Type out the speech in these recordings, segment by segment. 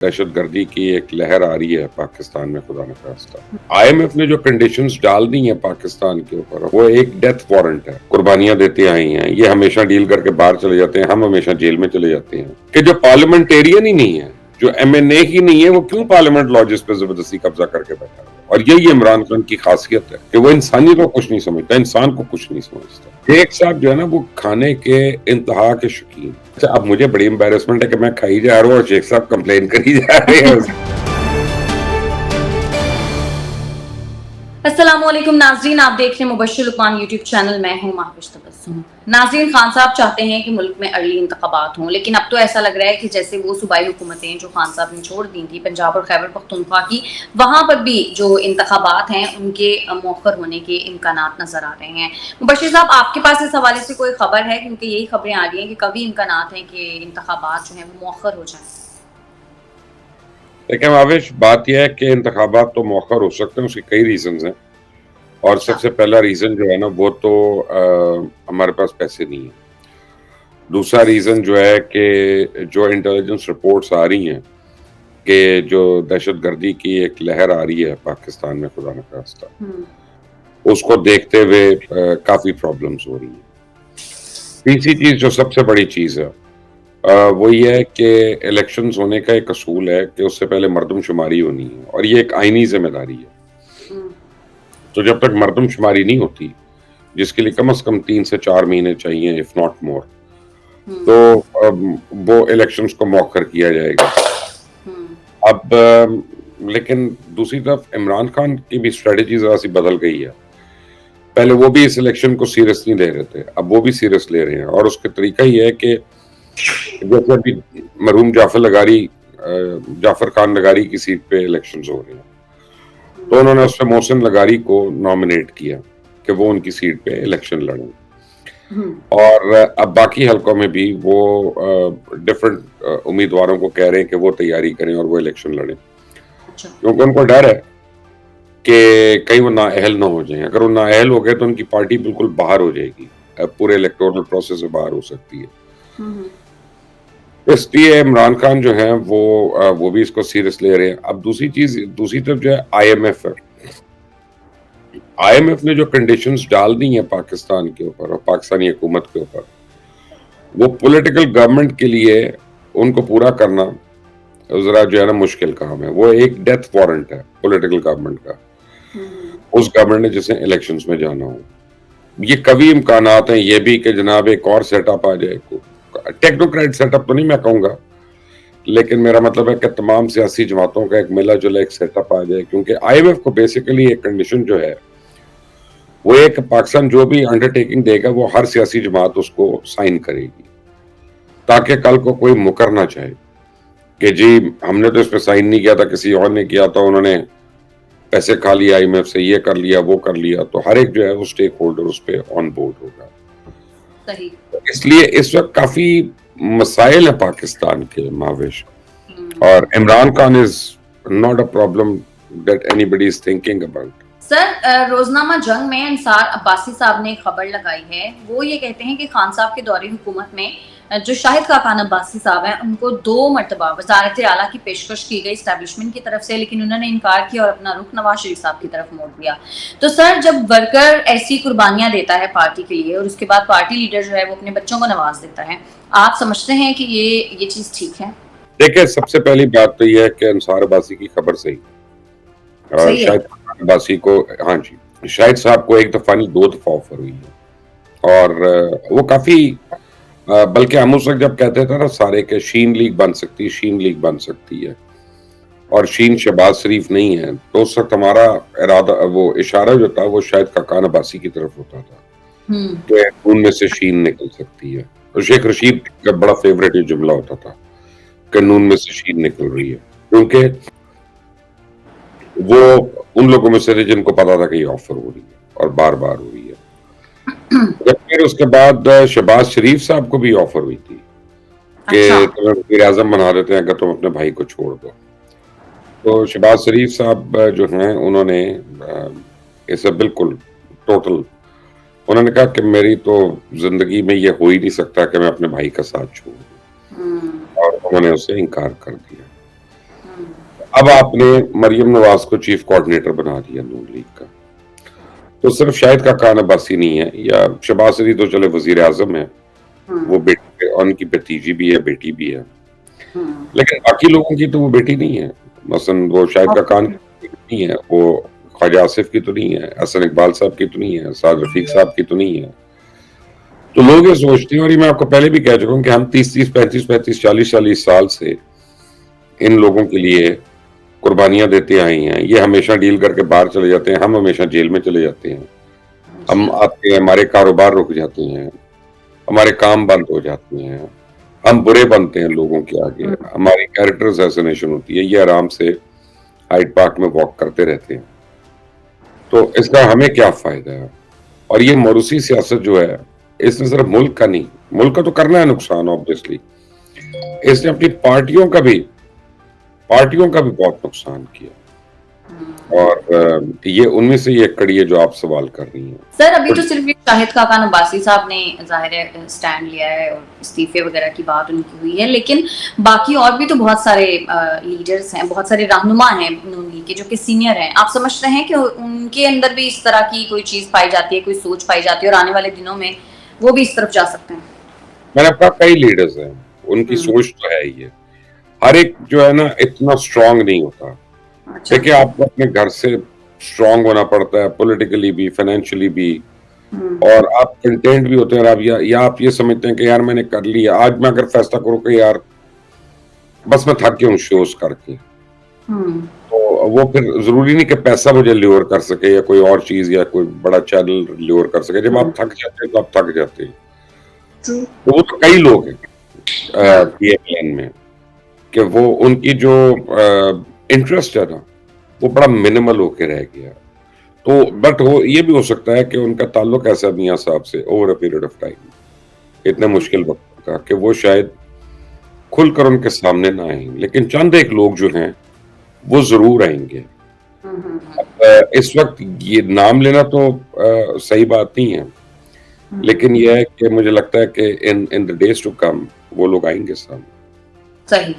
दहशतगर्दी की एक लहर आ रही है पाकिस्तान में, खुदा न खास्ता। आईएमएफ ने जो कंडीशंस डाल दी हैं पाकिस्तान के ऊपर, वो एक डेथ वारंट है। कुर्बानियां देते आई हैं, ये हमेशा डील करके बाहर चले जाते हैं, हम हमेशा जेल में चले जाते हैं। कि जो पार्लियामेंटेरियन ही नहीं है, जो एमएनए ही नहीं है, वो क्यों पार्लियामेंट लॉजेस पे जबरदस्ती कब्जा करके बैठा है? और यही इमरान खान की खासियत है कि वो इंसानियत को कुछ नहीं समझता, इंसान को कुछ नहीं समझता। एक साहब जो है ना, वो खाने के इंतहा के शौकीन। अच्छा, अब मुझे बड़ी एम्बेरसमेंट है कि मैं खाई जा रहा हूँ और शेख साहब कंप्लेन करी जा रहे हैं। अस्सलामुअलैकुम नाजरीन, आप देख रहे हैं मुबश्शिर लुकमान यूट्यूब चैनल। मैं हूं महविश तबस्सुम। नाजरीन, खान साहब चाहते हैं कि मुल्क में अर्ली इंतखाबात हों, लेकिन अब तो ऐसा लग रहा है कि जैसे वो सूबाई हुकूमतें जो खान साहब ने छोड़ दी थी, पंजाब और खैबर पख्तूनख्वा की, वहां पर भी जो इंतखाबात हैं उनके मौखर होने के इम्कानात नजर आ रहे हैं। मुबश्शिर साहब, आपके पास इस हवाले से कोई खबर है? क्योंकि यही खबरें आ रही हैं कि कभी इम्कानात हैं कि इंतखाबात जो हैं वो मौखर हो जाएं। देखिए माविश, बात यह है कि इंतखाबात तो मौखर हो सकते हैं, उसके कई रीजंस हैं। और अच्छा। सबसे पहला रीजन जो है ना, वो तो हमारे पास पैसे नहीं है। दूसरा रीजन जो है कि जो इंटेलिजेंस रिपोर्ट्स आ रही हैं कि जो दहशतगर्दी की एक लहर आ रही है पाकिस्तान में, खुदा न खास्ता, उसको देखते हुए काफी प्रॉब्लम्स हो रही हैं। तीसरी चीज, जो सबसे बड़ी चीज है, वो ये है कि इलेक्शंस होने का एक असूल है कि उससे पहले मर्दमशुमारी होनी है, और ये एक आईनी जिम्मेदारी है। तो जब तक मर्दमशुमारी नहीं होती, जिसके लिए कम से कम 3 से 4 महीने चाहिए, इफ नॉट मोर, तो वो इलेक्शंस को मौखर किया जाएगा। अब लेकिन दूसरी तरफ इमरान खान की भी स्ट्रेटजी जरा सी बदल गई है। पहले वो भी इस इलेक्शन को सीरियस नहीं ले रहे थे, अब वो भी सीरियस ले रहे हैं, और उसका तरीका ये है कि जैसे अभी मरहूम जाफर खान लगारी की सीट पे इलेक्शंस हो रहे हैं, तो उन्होंने उस पे मोहसिन लगारी को नॉमिनेट किया कि वो उनकी सीट पे इलेक्शन लड़ें। और अब बाकी हलकों में भी वो डिफरेंट उम्मीदवारों को कह रहे हैं कि वो तैयारी करें और वो इलेक्शन लड़ें, क्योंकि उनको डर है कि कहीं वो नाअहल ना हो जाएं। अगर वो नाअहल हो गए तो उनकी पार्टी बिल्कुल बाहर हो जाएगी, पूरे इलेक्टोरल प्रोसेस से बाहर हो सकती है। तो इसलिए इमरान खान जो है वो भी इसको सीरियस ले रहे हैं। अब दूसरी तरफ जो है आईएमएफ है। आईएमएफ ने जो कंडीशंस डाल दी हैं पाकिस्तान के ऊपर और पाकिस्तानी हुकूमत के ऊपर, वो पॉलिटिकल गवर्नमेंट के लिए उनको पूरा करना जरा जो है ना मुश्किल काम है। वो एक डेथ वारंट है पॉलिटिकल गवर्नमेंट का, उस गवर्नमेंट ने जिसे इलेक्शंस में जाना हो। ये कभी इम्कानात हैं ये भी कि जनाब एक और सेटअप आ जाए, टेक्नोक्रेट सेटअप तो नहीं मैं कहूंगा, लेकिन मेरा मतलब है कि तमाम सियासी जमातों का एक मिला जुला एक सेटअप आ जाए। क्योंकि आईएमएफ को बेसिकली एक कंडीशन जो है वो एक, पाकिस्तान जो भी अंडरटेकिंग देगा वो हर सियासी जमात उसको साइन करेगी, ताकि कल को कोई मुकर ना चाहे कि जी हमने तो इस पर साइन नहीं किया था, किसी और ने किया था, उन्होंने पैसे खा लिया आईएमएफ से, ये कर लिया वो कर लिया। तो हर एक जो है वो स्टेक होल्डर उस पर ऑन बोर्ड होगा। सही। इसलिए इस वक्त काफी मसाइल है पाकिस्तान के माविश, और Imran Khan is not a problem that anybody is thinking about. Sir, Roznama Jang में अंसार अब्बासी साहब ने एक खबर लगाई है। वो ये कहते हैं कि खान साहब के दौरे हुकूमत में जो शाहिद खाकान अब्बासी साहब हैं, उनको 2 मरतबा वजारत आला की पेशकश की गई इस्टेब्लिशमेंट की तरफ से, लेकिन उन्होंने इनकार किया और अपना रुख नवाज शरीफ साहब की तरफ मोड़ दिया। तो सर, जब वर्कर ऐसी कुर्बानियां देता है पार्टी के लिए और उसके बाद पार्टी लीडर जो है वो अपने बच्चों को नवाज देता है, आप समझते हैं कि ये चीज ठीक है? देखिए, सबसे पहली बात तो यह है कि अंसार अब्बासी की खबर सही, और सही है। शाहिद अब्बासी को, हाँ जी, शाहिद साहब को एक दफा नहीं 2 दफा ऑफर हुई है। और वो काफी, बल्कि हम उस वक्त जब कहते थे ना सारे के शीन लीग बन सकती है, शीन लीग बन सकती है, और शीन शहबाज शरीफ नहीं है, तो उस वक्त हमारा इरादा, वो इशारा जो था वो शायद खाकान अब्बासी की तरफ होता था कि उनमें से शीन निकल सकती है। और शेख रशीद का बड़ा फेवरेट ये जुमला होता था कि नून में से शीन निकल रही है, क्योंकि वो उन लोगों में से थे जिनको पता था कि ये ऑफर हो रही है और बार बार हो रही है। फिर उसके बाद शहबाज शरीफ साहब को भी ऑफर हुई थी कि तुम्हें वज़ीर आज़म बना देते हैं अगर तुम अपने भाई को छोड़ दो। तो शहबाज शरीफ साहब जो हैं उन्होंने इसे बिल्कुल टोटल, उन्होंने कहा कि मेरी तो जिंदगी में ये हो ही नहीं सकता कि मैं अपने भाई का साथ छोड़ दूं, और उन्होंने उससे इनकार कर दिया। अब आपने मरियम नवाज को चीफ कोऑर्डिनेटर बना दिया नून लीग का, तो सिर्फ शाहिद खाकान अब्बासी नहीं है, या शहबाज शरीफ तो चले वजीर आजम है, वो बेटी उनकी भतीजी भी है, बेटी भी है, लेकिन बाकी लोगों की तो वो बेटी नहीं है। मसलन वो शाहिद खाकान की नहीं है, वो ख्वाजा आसिफ की तो नहीं है, हसन इकबाल साहब की तो नहीं है, साद रफीक साहब की तो नहीं है। तो लोग ये सोचते हैं, और ये मैं आपको पहले भी कह चुका हूँ कि हम 30-30, 35-35, 40-40 साल से इन लोगों के लिए कुर्बानियां देते आए हैं। ये हमेशा डील करके बाहर चले जाते हैं, हम हमेशा जेल में चले जाते हैं। हम आते हैं, हमारे कारोबार रुक जाते हैं, हमारे काम बंद हो जाते हैं, हम बुरे बनते हैं लोगों के आगे, हमारी कैरेक्टर असैसिनेशन होती है, ये आराम से हाइड पार्क में वॉक करते रहते हैं। तो इसका हमें क्या फायदा है? और ये मौरूसी सियासत जो है, इसने सिर्फ मुल्क का नहीं, मुल्क का तो करना है नुकसान ऑब्वियसली, इसने अपनी पार्टियों का भी बहुत नुकसान किया। और ये उनमें से ये कड़ी है जो आप सवाल कर रही हैं। सर अभी तो सिर्फ ये शाहिद खाकान अब्बासी साहब ने जाहिर है स्टैंड लिया है और इस्तीफे वगैरह की बात उनकी हुई है, लेकिन बाकी और भी तो बहुत सारे लीडर्स हैं, बहुत सारे रहनुमा हैं नून लीग के जो कि सीनियर हैं। आप समझ रहे हैं कि उनके अंदर भी इस तरह की कोई चीज पाई जाती है, कोई सोच पाई जाती है और आने वाले दिनों में वो भी इस तरफ जा सकते हैं? मैंने कहा कई लीडर्स हैं, उनकी सोच तो है ही है, हर एक जो है ना इतना स्ट्रांग नहीं होता। अच्छा। देखिए, आपको अपने घर से स्ट्रांग होना पड़ता है, पॉलिटिकली भी, फाइनेंशियली भी, और आप कंटेंट भी होते हैं। और आप या आप ये समझते हैं कि यार मैंने कर लिया, आज मैं अगर फैसला करूं कि यार बस मैं थक गया हूँ शोज करके, तो वो फिर जरूरी नहीं कि पैसा मुझे ल्योर कर सके या कोई और चीज या कोई बड़ा चैनल ल्योर कर सके। जब आप थक जाते हैं तो आप थक जाते हैं। तो वो तो कई लोग हैं PMLN में कि वो उनकी जो इंटरेस्ट है ना वो बड़ा मिनिमल होके रह गया। तो बट वो ये भी हो सकता है कि उनका ताल्लुक ऐसा मियां साहब से over a period of time इतने मुश्किल वक्त का कि वो शायद खुलकर उनके सामने ना आए, लेकिन चंद एक लोग जो हैं वो जरूर आएंगे। इस वक्त ये नाम लेना तो सही बात नहीं है, लेकिन यह है कि मुझे लगता है कि in the days to come वो लोग आएंगे सामने। सही।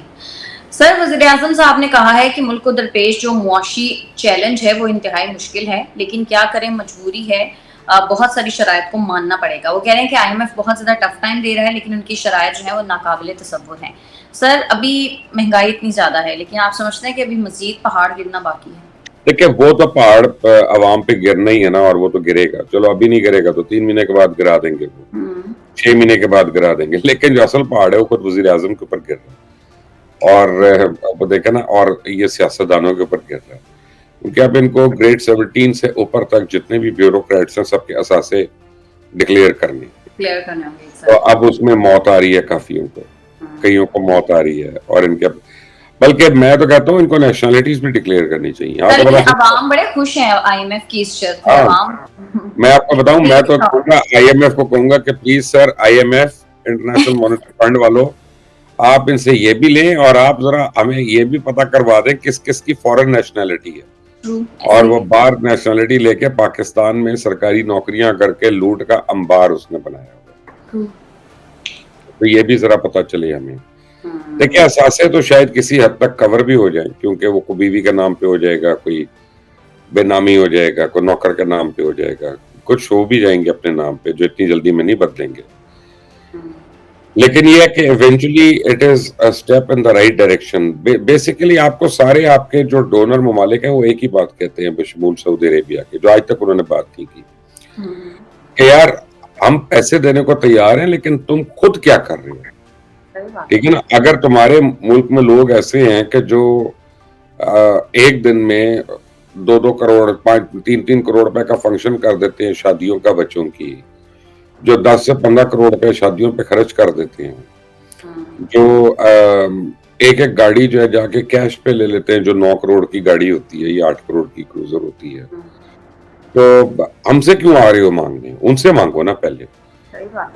सर वज़ीर आज़म साहब ने कहा है कि मुल्क को दरपेश जो मुआशी चैलेंज है वो इंतहाई मुश्किल है, लेकिन क्या करें मजबूरी है, बहुत सारी शराइत को मानना पड़ेगा। वो कह रहे हैं कि IMF बहुत ज़्यादा टफ टाइम दे रहा है, लेकिन उनकी शराइत जो है वो नाकाबिले तसव्वुर हैं। सर अभी महंगाई इतनी ज़्यादा है, लेकिन आप समझते हैं कि अभी मज़ीद पहाड़ गिरना बाकी है? देखिए, वो तो पहाड़ अवाम पे गिरना ही है ना, और वो तो गिरेगा। चलो अभी नहीं गिरेगा तो 3 महीने के बाद गिरा देंगे, वो 6 महीने के बाद गिरा देंगे, लेकिन जो असल पहाड़ है वो खुद वज़ीर आज़म के ऊपर गिर रहा है। और वो देखे ना, और ये सियासतदानों के ऊपर गिर रहा है, क्योंकि अब इनको ग्रेड 17 से ऊपर तक जितने भी ब्यूरोक्रेट्स हैं सबके असासे डिक्लेयर करने होंगे। तो अब उसमें मौत आ रही है काफियों को, कईयों को मौत आ रही है, और इनके बल्कि मैं तो कहता हूँ इनको नेशनलिटीज भी डिक्लेयर करनी चाहिए। अवाम बड़े खुश हैं IMF की इस शर्त पे। मैं आपको बताऊं, मैं तो कहूंगा IMF को कहूंगा कि please sir, IMF international monetary fund वालों, आप इनसे ये भी लें और आप जरा हमें ये भी पता करवा दें किस किस की फॉरेन नेशनैलिटी है, और वो बाहर नेशनैलिटी लेके पाकिस्तान में सरकारी नौकरियां करके लूट का अंबार उसने बनाया हुआ, तो ये भी जरा पता चले हमें। देखिए, असासे तो शायद किसी हद तक कवर भी हो जाए, क्योंकि वो कोई बीवी के नाम पे हो जाएगा, कोई बेनामी हो जाएगा, कोई नौकर के नाम पे हो जाएगा, कुछ हो भी जाएंगे अपने नाम पे जो इतनी जल्दी में नहीं बदलेंगे। लेकिन ये है कि eventually it is a step in the right direction. Basically आपको सारे आपके जो डोनर ममालिक हैं वो एक ही बात कहते हैं, बशमूल सऊदी अरेबिया के, जो आज तक उन्होंने बात नहीं की कि यार हम पैसे देने को तैयार हैं, लेकिन तुम खुद क्या कर रहे हो? ठीक है ना, अगर तुम्हारे मुल्क में लोग ऐसे हैं कि जो एक दिन में 2-2 करोड़ 3-3 करोड़ रुपए का फंक्शन कर देते हैं शादियों का, बच्चों की, जो 10 से 15 करोड़ रुपए शादियों पे खर्च कर देते हैं, जो एक एक गाड़ी जो है जाके कैश पे ले लेते हैं, जो 9 करोड़ की गाड़ी होती है या 8 करोड़ की क्रूजर होती है, तो हमसे क्यों आ रहे हो मांगने? उनसे मांगो ना पहले।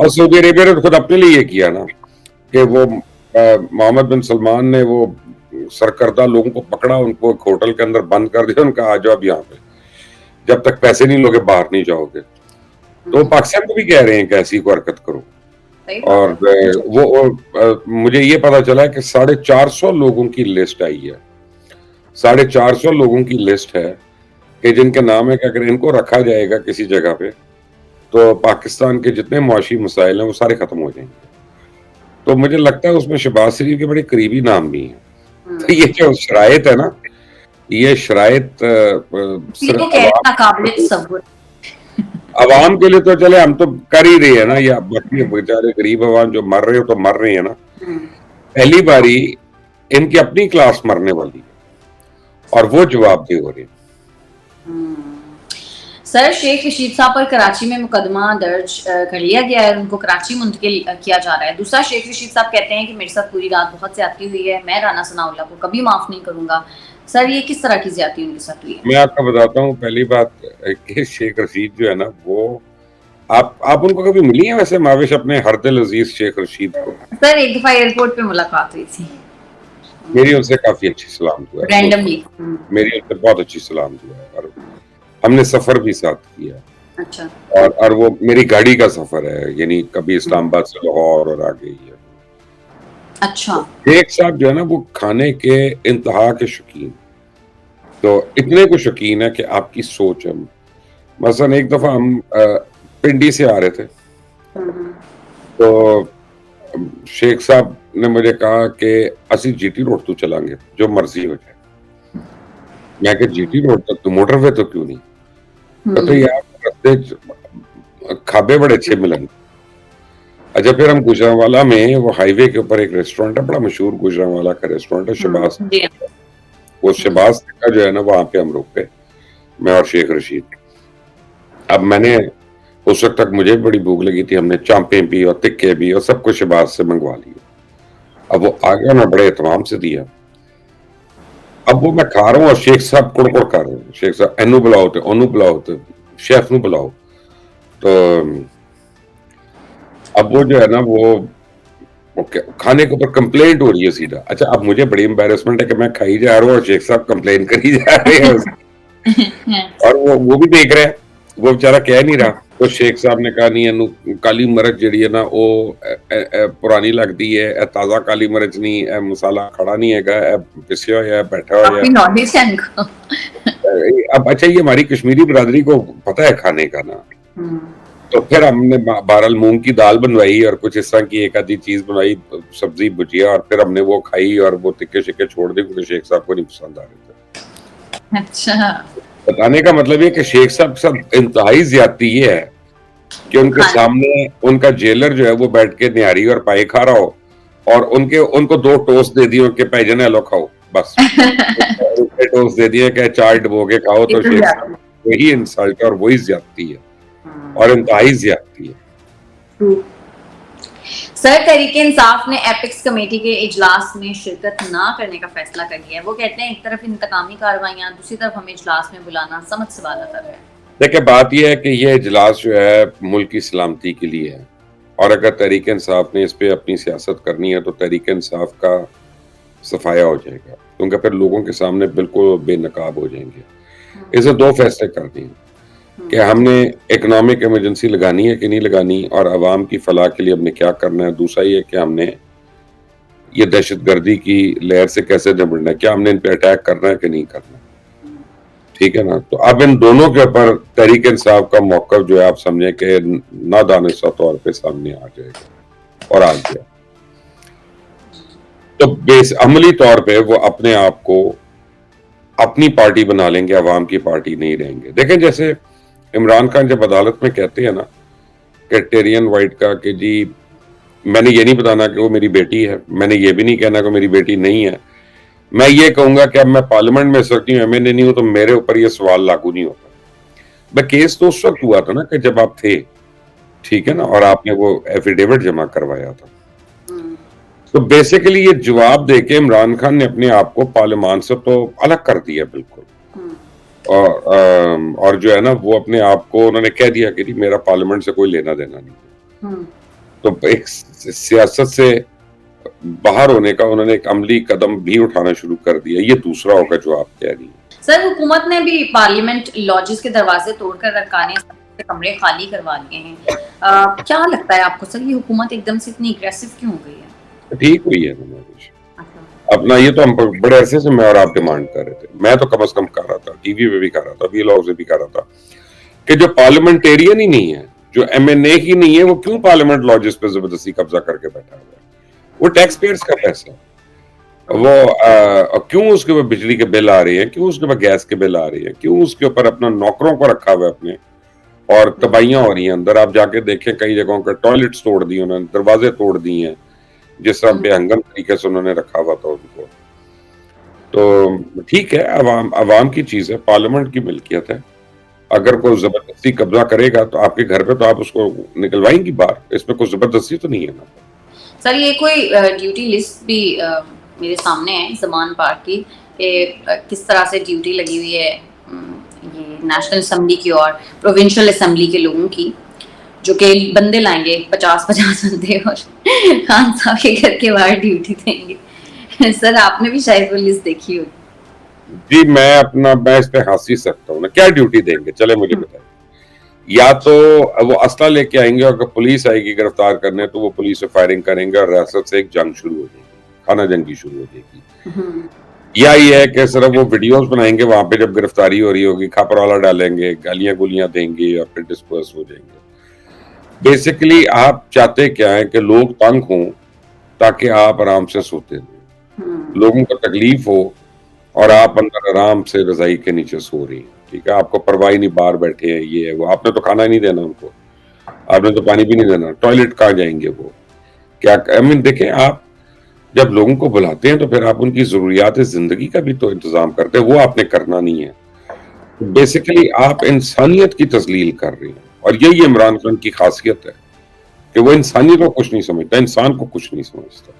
और सऊदी अरेबिया ने खुद अपने लिए ये किया ना कि वो मोहम्मद बिन सलमान ने वो सरकर्दा लोगों को पकड़ा, उनको एक होटल के अंदर बंद कर दिया, उनका आ जाओ अब यहाँ पे, जब तक पैसे नहीं लोगे बाहर नहीं जाओगे। तो पाकिस्तान को भी कह रहे हैं कि ऐसी को हरकत करो। और वो मुझे ये पता चला है कि 450 लोगों की लिस्ट आई है 450 लोगों की लिस्ट है कि जिनके नाम है कि अगर इनको रखा जाएगा किसी जगह पे तो पाकिस्तान के जितने मुआशी मसाइल हैं वो सारे खत्म हो जाएंगे। तो मुझे लगता है उसमें शहबाज शरीफ के बड़े करीबी नाम भी हैं। तो ये जो शराइत है ना, ये शराइत वो सिर्फ कह रहे हैं नाकाबिले तसव्वुर। अवाम के लिए तो चले हम तो कर ही रहे हैं ना, या बाकी बेचारे गरीब अवाम जो मर रहे हो तो मर रहे हैं ना। पहली बारी इनकी अपनी क्लास मरने वाली है और वो जवाबदेह हो रहे हैं। सर, शेख रशीद साहब पर कराची में मुकदमा दर्ज कर लिया गया है, उनको कराची मुंतकिल किया जा रहा है। दूसरा, शेख रशीद साहब कहते हैं कि मेरे साथ पूरी रात बहुत ज्यादती हुई है, मैं राना सनाउल्लाह को कभी माफ नहीं करूंगा। सर, ये किस तरह की ज्यादती उनके साथ हुई है? मैं आपको बताता हूँ, पहली बात कि शेख रशीद जो है ना, वो आप उनको कभी मिली हैं वैसे माविश, अपने हरदिल अजीज शेख रशीद को? सर, एक दफा एयरपोर्ट पे मुलाकात हुई थी, मेरी उनसे काफी अच्छी सलामत हुआ है, रैंडमली। मेरी उनसे बहुत अच्छी सलामत हुआ है और हमने सफर भी साथ किया। अच्छा। और वो मेरी गाड़ी का सफर है, यानी कभी इस्लामाबाद से लाहौर और आगे ही है। अच्छा। शेख साहब जो है ना, वो खाने के इंतहा के शौकीन, तो इतने को शौकीन है कि आपकी सोच है। मसलन एक दफा हम पिंडी से आ रहे थे, तो शेख साहब ने मुझे कहा कि असी जीटी रोड तो चलांगे, जो मर्जी हो जाए। मैं कि जीटी रोड तक तो मोटरवे तो क्यों नहीं? तो यार रास्ते खाबे बड़े अच्छे मिलेंगे। अच्छा, फिर हम गुजरांवाला में, वो हाईवे के ऊपर एक रेस्टोरेंट है, बड़ा मशहूर गुजरांवाला का रेस्टोरेंट है, शहबाज। वो शहबाज का जो है ना, वहां पे हम रुक गए, मैं और शेख रशीद। अब मैंने उस वक्त तक मुझे बड़ी भूख लगी थी, हमने चांपे भी और तिक्के भी और सब कुछ शहबाज से मंगवा लिए। अब वो आ गया, मैं बड़े एहतमाम से दिया। अब वो मैं खा रहा हूँ और शेख साहब कुड़कुड़ कर रहे हैं। शेख साहब एनू बुलाओ थे, ओनू बुलाओ थे, शेफ नू बुलाओ। तो अब वो जो है ना, वो खाने के ऊपर कंप्लेंट हो रही है सीधा। अच्छा, अब मुझे बड़ी एम्बेरसमेंट है कि मैं खाई जा रहा हूँ और शेख साहब कंप्लेन करी जा रहे हैं और वो भी देख रहे हैं, वो बेचारा कह नहीं रहा। तो शेख साहब ने कहा, नहीं एनू काली मिर्च जी है ना, वो पुरानी लगती है, ताजा काली मिर्च नहीं, मसाला खड़ा नहीं है, पिसिया होया बैठा होया। अब अच्छा, ये हमारी कश्मीरी बिरादरी को पता है खाने का ना। तो फिर हमने बहरहाल मूंग की दाल बनवाई और कुछ इस तरह की एक आधी चीज बनाई, सब्जी भुजिया, और फिर हमने वो खाई और वो तिक्के शिक्के छोड़ दिए क्योंकि शेख साहब को नहीं पसंद आ रहे थे। अच्छा। बताने का मतलब ये कि शेख साहब के साथ इंतहाई ज्यादती ये है कि उनके सामने उनका जेलर जो है वो बैठ के निहारी और पाए खा रहा हो और उनको 2 टोस्ट दे दिए कि पैजन लो खाओ, बस। टोस्ट दे दिए कि चार डबो के खाओ। तो शेख साहब वही इंसल्ट और वही ज्यादती है और इंतहाई ज्यादती है। सर, तहरीके इंसाफ ने एपिक्स कमेटी के इजलास में शिरकत ना करने का फैसला कर लिया है। वो कहते हैं एक तरफ इंतकामी कार्रवाइयां, दूसरी तरफ हमें इजलास में बुलाना समझ से बात कर रहा है। देखिए, बात यह है कि ये इजलास जो है मुल्क की सलामती के लिए है और अगर तहरीक इंसाफ ने इस पे अपनी सियासत करनी है तो तहरीक इंसाफ का सफाया हो जाएगा, क्योंकि फिर लोगों के सामने बिल्कुल बेनकाब हो जाएंगे। इसे 2 फैसले कर दिए कि हमने इकोनॉमिक इमरजेंसी लगानी है कि नहीं लगानी और अवाम की फलाह के लिए हमने क्या करना है। दूसरा ये कि हमने ये दहशतगर्दी की लहर से कैसे निपटना है, क्या हमने इन पे अटैक करना है कि नहीं करना, ठीक है ना। तो अब इन दोनों के ऊपर तहरीक इंसाफ का मौक़िफ़ जो है आप समझे कि नादानिस्ता तौर पे सामने आ जाएगा और आ गया। तो अमली तौर पे वो अपने आप को अपनी पार्टी बना लेंगे, अवाम की पार्टी नहीं रहेंगे। देखें, जैसे इमरान खान जब अदालत में कहते हैं ना कि टेरियन वाइट का कि जी मैंने ये नहीं बताना कि वो मेरी बेटी है, मैंने ये भी नहीं कहना कि मेरी बेटी नहीं है, मैं ये कहूंगा कि अब मैं पार्लियामेंट में सकती हूँ, एमएनए नहीं हूं, तो मेरे ऊपर ये सवाल लागू नहीं होता। मैं केस तो उस वक्त हुआ था ना कि जब आप थे, ठीक है ना, और आपने वो एफिडेविट जमा करवाया था। तो बेसिकली ये जवाब देके इमरान खान ने अपने आप को पार्लियामान से तो अलग कर दिया बिल्कुल। और जो है ना, वो अपने आप को उन्होंने कह दिया कि मेरा पार्लियामेंट से कोई लेना देना नहीं। तो एक सियासत से बाहर होने का उन्होंने एक अमली कदम भी उठाना शुरू कर दिया। ये दूसरा होगा जो आप कह रही हैं। सर, हुकूमत ने भी पार्लियामेंट लॉजेस के दरवाजे तोड़कर रखाने कमरे खाली करवा लिए हैं। क्या लगता है आपको सर, ये हुकूमत एकदम से इतनी एग्रेसिव क्यों हो गई है? ठीक हुई है। अपना ये तो हम बड़े अरसे से मैं और आप डिमांड कर रहे थे। मैं तो कम से कम कर रहा था, टीवी पे भी कर रहा था, वीलॉग से भी कर रहा था कि जो पार्लियामेंटेरियन ही नहीं है, जो एमएनए ही नहीं है, वो क्यों पार्लियामेंट लॉजेस पे जबरदस्ती कब्जा करके बैठा हुआ है? वो टैक्स पेयर्स का पैसा है। वो क्यों उसके ऊपर बिजली के बिल आ रहे हैं, क्यों उसके ऊपर गैस के बिल आ रहे हैं, क्यों उसके ऊपर अपना नौकरों को रखा हुआ है अपने, और तबाहियां हो रही हैं अंदर। आप जाके देखें कई जगहों के टॉयलेट्स तोड़ दिए उन्होंने, दरवाजे तोड़ दिए हैं, जिस तरह बेहंगम तरीके से उन्होंने रखा हुआ था उनको। तो ठीक है, अवाम अवाम की चीज है, पार्लियामेंट की मिल्कियत है। अगर कोई जबरदस्ती कब्जा करेगा तो आपके घर पे तो आप उसको निकलवाएंगी बाहर, इसमें कोई जबरदस्ती तो नहीं है ना। सर ये कोई ड्यूटी लिस्ट भी मेरे सामने है ज़मान पार्क की कि किस तरह से ड्यूटी लगी हुई है ये नेशनल असेंबली की और प्रोविंशियल असेंबली के लोगों की, जो कि बंदे लाएंगे 50-50 बंदे और खान साहब के घर के बाहर ड्यूटी देंगे। सर आपने भी शायद वो लिस्ट देखी होगी। जी, मैं इस पे हंस सकता हूँ ना, क्या ड्यूटी देंगे, चले मुझे बताइए। या तो वो असला लेके आएंगे और अगर पुलिस आएगी गिरफ्तार करने तो वो पुलिस से फायरिंग करेंगे और रियासत से एक जंग शुरू हो जाएगी, खाना जंगी शुरू हो जाएगी। या ये है कि सिर्फ वो वीडियोस बनाएंगे वहां पे जब गिरफ्तारी हो रही होगी, खापरवाला डालेंगे, गालियां गुलियां देंगे और फिर डिस्पर्स हो जाएंगे। बेसिकली आप चाहते क्या है कि लोग तंग हों ताकि आप आराम से सोते रहें, लोगों को तकलीफ हो और आप अंदर आराम से रजाई के नीचे सो रही हैं। ठीक है, आपको परवाह ही नहीं, बाहर बैठे हैं, ये है वो, आपने तो खाना नहीं देना उनको, आपने तो पानी भी नहीं देना, टॉयलेट कहाँ जाएंगे वो, क्या आई मीन देखें, आप जब लोगों को बुलाते हैं तो फिर आप उनकी जरूरियात जिंदगी का भी तो इंतजाम करते हैं, वो आपने करना नहीं है। बेसिकली आप इंसानियत की तस्लील कर रही हैं और यही इमरान खान की खासियत है कि वो इंसानियत को कुछ नहीं समझता, इंसान को कुछ नहीं समझता।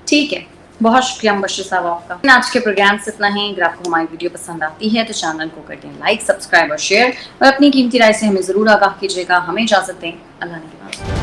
ठीक है, बहुत शुक्रिया मुबश्शिर साहब आपका। आज के प्रोग्राम से इतना ही। अगर आपको हमारी वीडियो पसंद आती है तो चैनल को कर दें लाइक, सब्सक्राइब और शेयर, और अपनी कीमती राय से हमें ज़रूर आगाह कीजिएगा। हमें इजाज़त दें। अल्लाह ने